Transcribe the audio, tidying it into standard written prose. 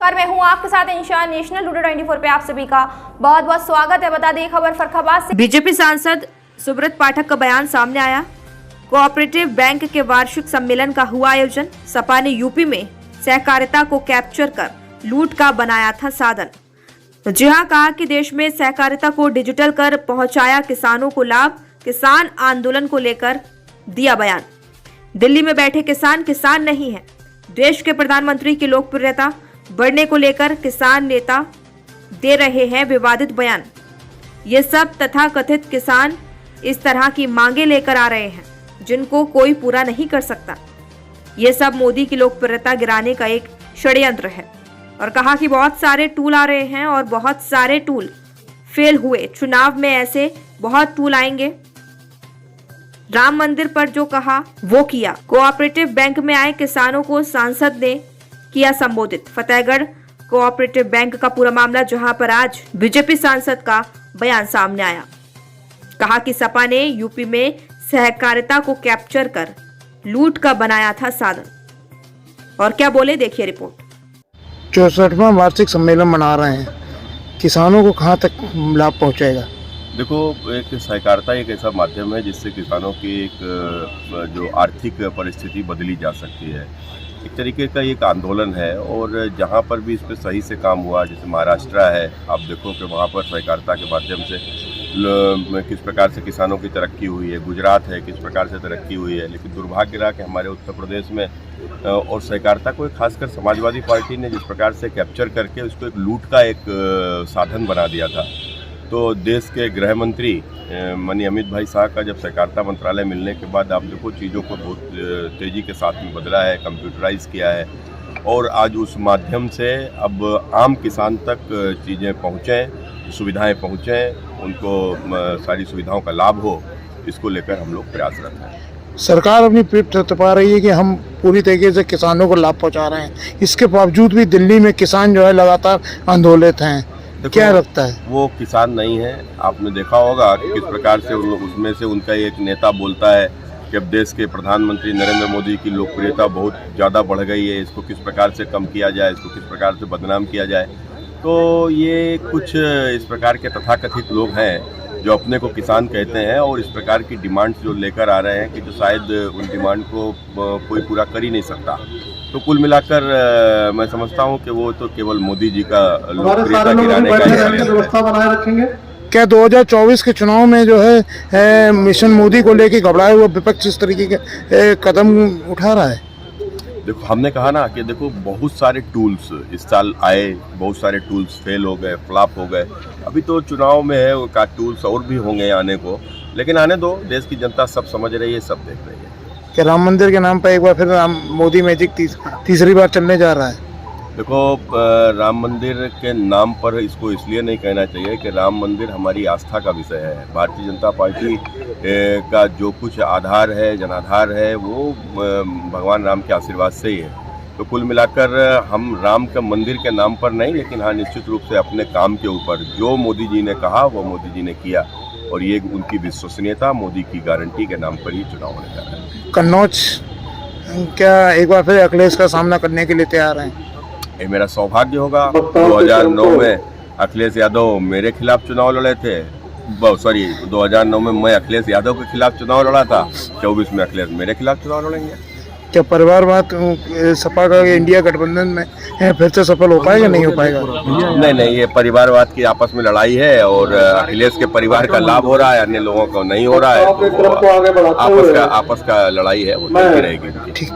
नमस्कार, मैं हूं आपके साथ इंशा। नेशनल टुडे 24 पे आप सभी का बहुत बहुत स्वागत है। बता दें खबर फर्रुखाबाद से। बीजेपी सांसद सुब्रत पाठक का बयान सामने आया। कोऑपरेटिव बैंक के वार्षिक सम्मेलन का हुआ आयोजन। सपा ने यूपी में सहकारिता को कैप्चर कर लूट का बनाया था साधन। जी हां, कहा कि देश में सहकारिता को डिजिटल कर पहुंचाया किसानों को लाभ। किसान आंदोलन को लेकर दिया बयान। दिल्ली में बैठे किसान नहीं है। देश के प्रधानमंत्री की लोकप्रियता बढ़ने को लेकर किसान नेता दे रहे हैं विवादित बयान। ये सब तथाकथित किसान इस तरह की मांगे लेकर आ रहे हैं जिनको कोई पूरा नहीं कर सकता। ये सब मोदी की लोकप्रियता गिराने का एक षड्यंत्र है। और कहा कि बहुत सारे टूल आ रहे हैं और बहुत सारे टूल फेल हुए। चुनाव में ऐसे बहुत टूल आएंगे। राम मंदिर पर जो कहा वो किया। कोऑपरेटिव बैंक में आए किसानों को सांसद ने किया संबोधित। फतेहगढ़ कोऑपरेटिव बैंक का पूरा मामला, जहां पर आज बीजेपी सांसद का बयान सामने आया। कहा कि सपा ने यूपी में सहकारिता को कैप्चर कर लूट का बनाया था साधन। और क्या बोले, देखिए रिपोर्ट। 64वां वार्षिक सम्मेलन मना रहे हैं, किसानों को कहां तक लाभ पहुंचेगा? देखो, एक सहकारिता एक ऐसा माध्यम है जिससे किसानों की एक जो आर्थिक परिस्थिति बदली जा सकती है। एक तरीके का एक आंदोलन है और जहाँ पर भी इस पर सही से काम हुआ, जैसे महाराष्ट्र है, आप देखो कि वहाँ पर सहकारिता के माध्यम से किस प्रकार से किसानों की तरक्की हुई है। गुजरात है, किस प्रकार से तरक्की हुई है। लेकिन दुर्भाग्य रहा कि हमारे उत्तर प्रदेश में और सहकारिता को खासकर समाजवादी पार्टी ने जिस प्रकार से कैप्चर करके उसको एक लूट का एक साधन बना दिया था। तो देश के गृह मंत्री माननीय अमित भाई शाह का जब सहकारिता मंत्रालय मिलने के बाद आप देखो चीज़ों को बहुत तेज़ी के साथ में बदला है, कंप्यूटराइज किया है। और आज उस माध्यम से अब आम किसान तक चीज़ें पहुँचें, सुविधाएं पहुँचें, उनको सारी सुविधाओं का लाभ हो, इसको लेकर हम लोग प्रयासरत हैं। सरकार अपनी पीठ थपथपा रही है कि हम पूरी तरीके से किसानों को लाभ पहुंचा रहे हैं। इसके बावजूद भी दिल्ली में किसान जो है लगातार आंदोलित हैं। क्या लगता है? वो किसान नहीं है। आपने देखा होगा कि किस प्रकार से उसमें से उनका एक नेता बोलता है कि अब देश के प्रधानमंत्री नरेंद्र मोदी की लोकप्रियता बहुत ज़्यादा बढ़ गई है, इसको किस प्रकार से कम किया जाए, इसको किस प्रकार से बदनाम किया जाए। तो ये कुछ इस प्रकार के तथाकथित लोग हैं जो अपने को किसान कहते हैं और इस प्रकार की डिमांड्स जो लेकर आ रहे हैं कि जो शायद उन डिमांड को कोई पूरा कर ही नहीं सकता। तो कुल मिलाकर मैं समझता हूं कि वो तो केवल मोदी जी का लोकप्रियता गिराने का व्यवस्था बनाए रखेंगे। क्या 2024 के चुनाव में जो है मिशन मोदी को लेकर घबराए हुआ विपक्ष इस तरीके के कदम उठा रहा है? देखो, हमने कहा ना कि देखो बहुत सारे टूल्स इस साल आए, बहुत सारे टूल्स फेल हो गए, फ्लॉप हो गए। अभी तो चुनाव में है, का टूल्स और भी होंगे आने को, लेकिन आने दो। देश की जनता सब समझ रही है, सब देख रही है। कि राम मंदिर के नाम पर एक बार फिर मोदी मैजिक तीसरी बार चलने जा रहा है। देखो, राम मंदिर के नाम पर इसको इसलिए नहीं कहना चाहिए कि राम मंदिर हमारी आस्था का विषय है। भारतीय जनता पार्टी का जो कुछ आधार है, जनाधार है, वो भगवान राम के आशीर्वाद से ही है। तो कुल मिलाकर हम राम के मंदिर के नाम पर नहीं, लेकिन हाँ निश्चित रूप से अपने काम के ऊपर जो मोदी जी ने कहा वो मोदी जी ने किया। और ये उनकी विश्वसनीयता, मोदी की गारंटी के नाम पर ही चुनाव होने जा रहा है। कन्नौज क्या एक बार फिर अखिलेश का सामना करने के लिए तैयार हैं? ये मेरा सौभाग्य होगा। 2009 में अखिलेश यादव मेरे खिलाफ चुनाव लड़े थे। 2009 में मैं अखिलेश यादव के खिलाफ चुनाव लड़ा था। 24 में अखिलेश मेरे खिलाफ चुनाव लड़ेंगे। क्या परिवारवाद सपा का इंडिया गठबंधन में फिर से सफल हो पाएगा, नहीं हो पाएगा? नहीं, ये परिवारवाद की आपस में लड़ाई है और अखिलेश के परिवार का लाभ हो रहा है, अन्य लोगों को नहीं हो रहा है। तो आपस का लड़ाई है, वो चलती रहेगी। ठीक।